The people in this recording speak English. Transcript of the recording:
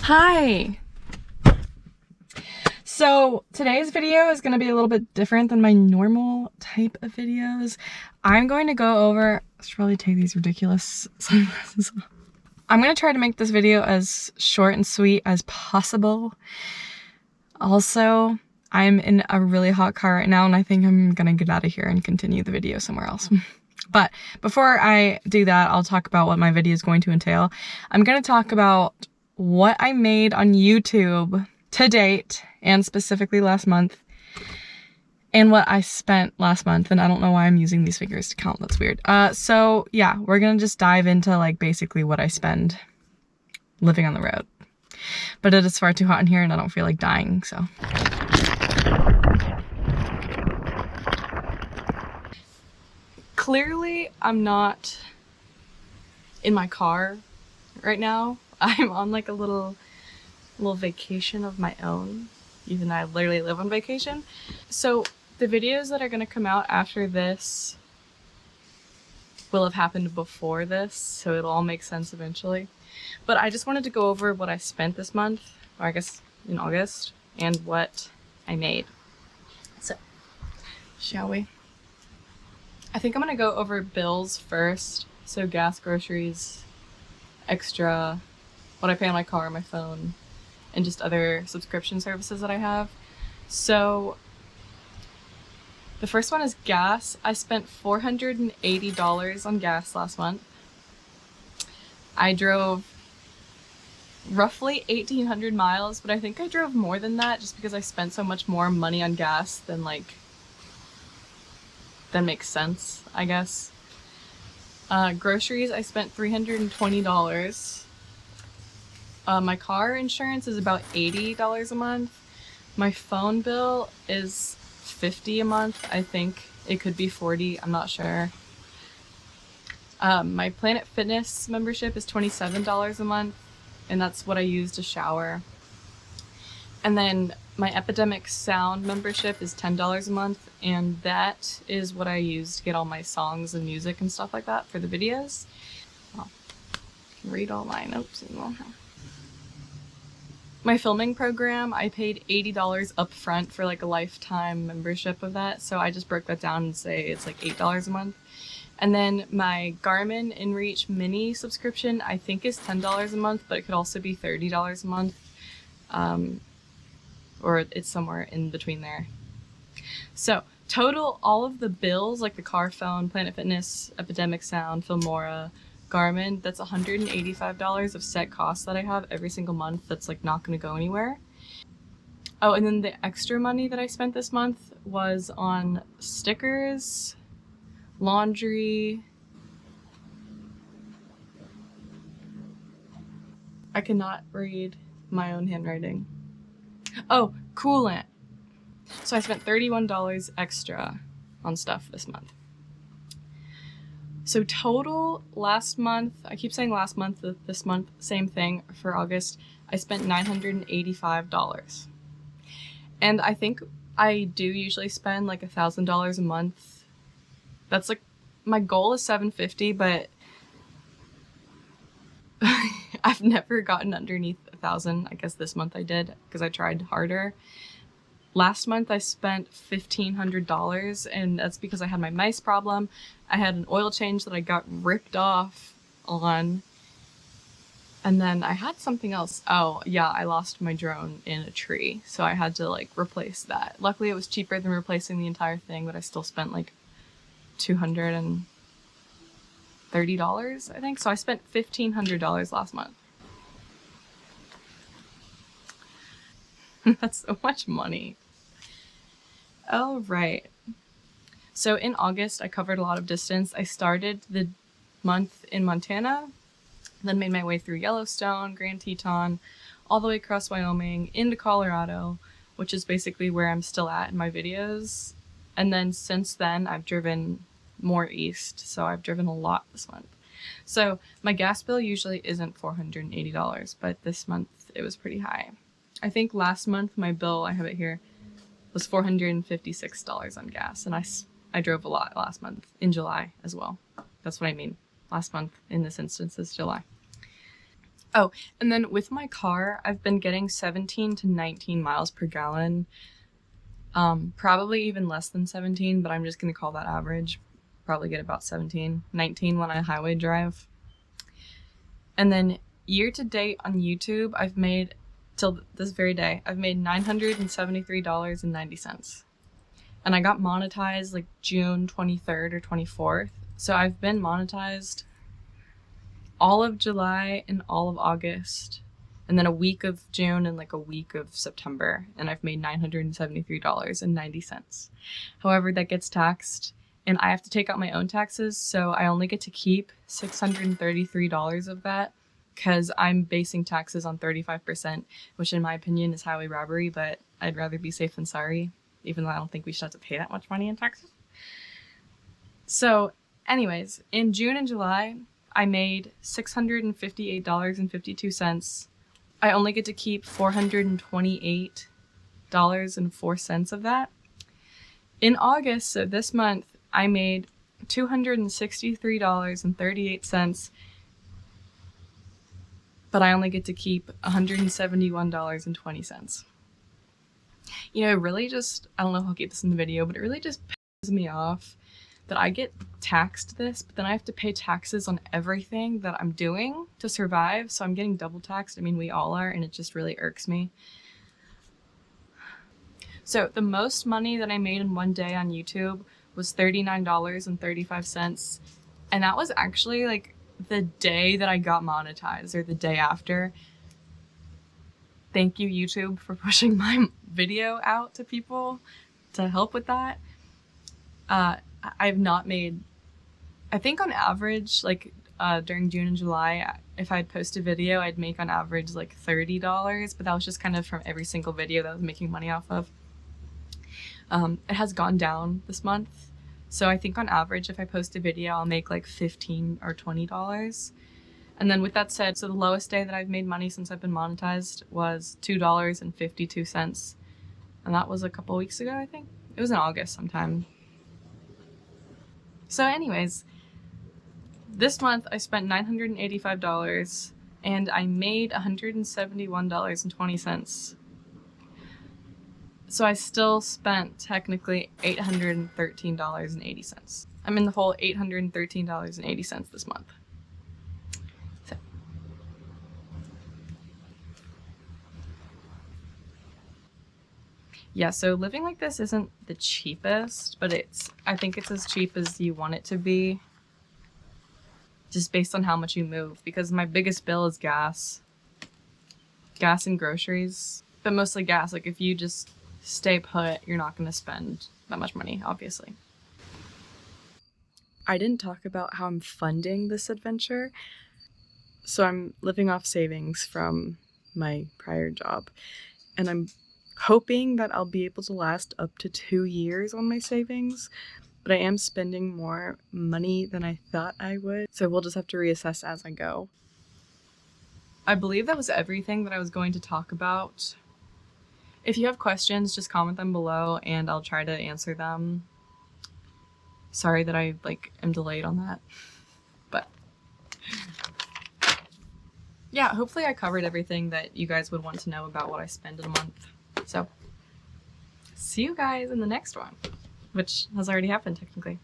Hi! So today's video is going to be a little bit different than my normal type of videos. I'm going to go over, I should probably take these ridiculous sunglasses off. I'm going to try to make this video as short and sweet as possible. Also, I'm in a really hot car right now and I think I'm going to get out of here and continue the video somewhere else. But before I do that, I'll talk about what my video is going to entail. I'm going to talk about what I made on YouTube to date, and specifically last month, and what I spent last month, and I don't know why I'm using these figures to count, that's weird. So yeah, we're gonna just dive into like basically what I spend living on the road. But it is far too hot in here and I don't feel like dying, so. Clearly, I'm not in my car right now. I'm on like a little vacation of my own, even though I literally live on vacation. So the videos that are going to come out after this will have happened before this, so it'll all make sense eventually. But I just wanted to go over what I spent this month, or I guess in August, and what I made. So, shall we? I think I'm going to go over bills first. So gas, groceries, extra, what I pay on my car, my phone, and just other subscription services that I have. So the first one is gas. I spent $480 on gas last month. I drove roughly 1,800 miles, but I think I drove more than that just because I spent so much more money on gas than makes sense, I guess. Groceries, I spent $320. My car insurance is about $80 a month. My phone bill is $50 a month. I think it could be $40, I'm not sure. My Planet Fitness membership is $27 a month, and that's what I use to shower. And then my Epidemic Sound membership is $10 a month, and that is what I use to get all my songs and music and stuff like that for the videos. Well, I can read all my notes and all. My filming program, I paid $80 up front for like a lifetime membership of that, so I just broke that down and say it's like $8 a month. And then my Garmin InReach Mini subscription, I think is $10 a month, but it could also be $30 a month, or it's somewhere in between there. So total, all of the bills, like the car, phone, Planet Fitness, Epidemic Sound, Filmora, Garmin, that's $185 of set costs that I have every single month that's like not going to go anywhere. Oh, and then the extra money that I spent this month was on stickers, laundry. I cannot read my own handwriting. Oh, coolant. So I spent $31 extra on stuff this month. So total last month, I keep saying last month, this month, same thing for August, I spent $985. And I think I do usually spend like $1,000 a month. That's like, my goal is $750, but I've never gotten underneath $1,000. I guess this month I did because I tried harder. Last month I spent $1,500, and that's because I had my mice problem. I had an oil change that I got ripped off on, and then I had something else. Oh yeah, I lost my drone in a tree, so I had to like replace that. Luckily it was cheaper than replacing the entire thing, but I still spent like $230, I think. So I spent $1,500 last month. That's so much money. All right. So in August, I covered a lot of distance. I started the month in Montana, then made my way through Yellowstone, Grand Teton, all the way across Wyoming, into Colorado, which is basically where I'm still at in my videos. And then since then, I've driven more east, so I've driven a lot this month. So my gas bill usually isn't $480, but this month it was pretty high. I think last month my bill, I have it here, was $456 on gas, and I drove a lot last month, in July as well. That's what I mean. Last month in this instance is July. Oh, and then with my car, I've been getting 17 to 19 miles per gallon. Probably even less than 17, but I'm just gonna call that average. Probably get about 17, 19 when I highway drive. And then year to date on YouTube, I've made, till this very day, I've made $973.90. And I got monetized like June 23rd or 24th. So I've been monetized all of July and all of August, and then a week of June and like a week of September, and I've made $973.90. However, that gets taxed, and I have to take out my own taxes, so I only get to keep $633 of that, because I'm basing taxes on 35%, which in my opinion is highway robbery, but I'd rather be safe than sorry, even though I don't think we should have to pay that much money in taxes. So anyways, in June and July, I made $658.52. I only get to keep $428.04 of that. In August, so this month, I made $263.38, but I only get to keep $171.20. You know, it really just, I don't know if I'll keep this in the video, but it really just pisses me off that I get taxed this, but then I have to pay taxes on everything that I'm doing to survive, so I'm getting double taxed. I mean, we all are, and it just really irks me. So the most money that I made in one day on YouTube was $39.35, and that was actually like the day that I got monetized, or the day after. Thank you, YouTube, for pushing my video out to people to help with that. I've not made, I think on average, like during June and July, if I'd post a video, I'd make on average like $30, but that was just kind of from every single video that I was making money off of. It has gone down this month, so I think on average, if I post a video, I'll make like $15 or $20. And then with that said, so the lowest day that I've made money since I've been monetized was $2.52, and that was a couple weeks ago, I think. It was in August sometime. So anyways, this month I spent $985 and I made $171.20. So I still spent technically $813.80. I'm in the hole $813.80 this month. So. Yeah, so living like this isn't the cheapest, but I think it's as cheap as you want it to be, just based on how much you move, because my biggest bill is gas and groceries, but mostly gas. Like if you just stay put, you're not going to spend that much money, obviously. I didn't talk about how I'm funding this adventure. So I'm living off savings from my prior job, and I'm hoping that I'll be able to last up to 2 years on my savings, but I am spending more money than I thought I would, so we'll just have to reassess as I go. I believe that was everything that I was going to talk about. If you have questions, just comment them below and I'll try to answer them. Sorry that I am delayed on that, but yeah, hopefully I covered everything that you guys would want to know about what I spend in a month. So, see you guys in the next one, which has already happened technically.